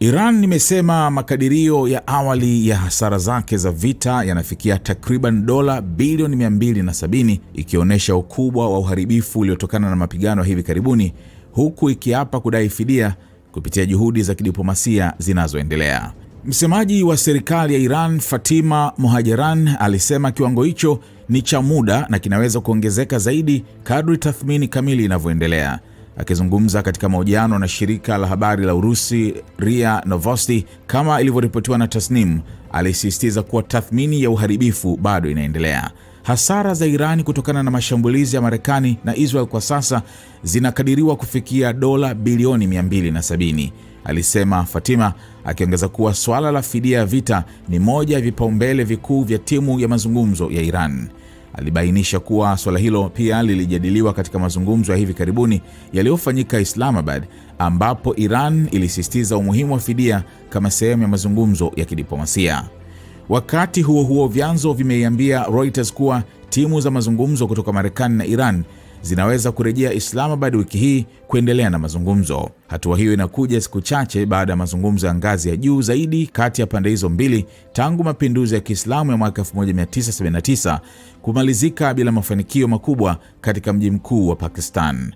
Iran imesema makadirio ya awali ya hasara zake za vita yanafikia takriban dola bilioni 270, ikionyesha ukubwa wa uharibifu uliotokana na mapigano hivi karibuni, huku ikiapa kudai fidia kupitia juhudi za kidiplomasia zinazoendelea. Msemaji wa serikali ya Iran, Fatima Mohajeran, alisema kiwango hicho ni cha muda na kinaweza kuongezeka zaidi kadri tathmini kamili inavyoendelea. Akizungumza katika mahojiano na shirika la habari la Urusi RIA Novosti, kama ilivyoripotiwa na Tasnim, alisisitiza kuwa tathmini ya uharibifu bado inaendelea. Hasara za Irani kutokana na mashambulizi ya Marekani na Israel kwa sasa zinakadiriwa kufikia dola bilioni 270, alisema Fatima, akiongeza kuwa swala la fidia ya vita ni moja ya vipaumbele vikuu vya timu ya mazungumzo ya Iran. Alibainisha kuwa swala hilo pia lilijadiliwa katika mazungumzo ya hivi karibuni yaliyofanyika Islamabad, ambapo Iran ilisisitiza umuhimu wa fidia kama sehemu ya mazungumzo ya kidiplomasia. Wakati huo huo, vyanzo vimeiambia Reuters kuwa timu za mazungumzo kutoka Marekani na Iran zinaweza kurejea Islamabad wiki hii kuendelea na mazungumzo. Hatua hiyo inakuja siku chache baada ya mazungumzo ya ngazi ya juu zaidi kati ya pande hizo mbili tangu mapinduzi ya Kiislamu ya mwaka 1979 kumalizika bila mafanikio makubwa katika mji mkuu wa Pakistan.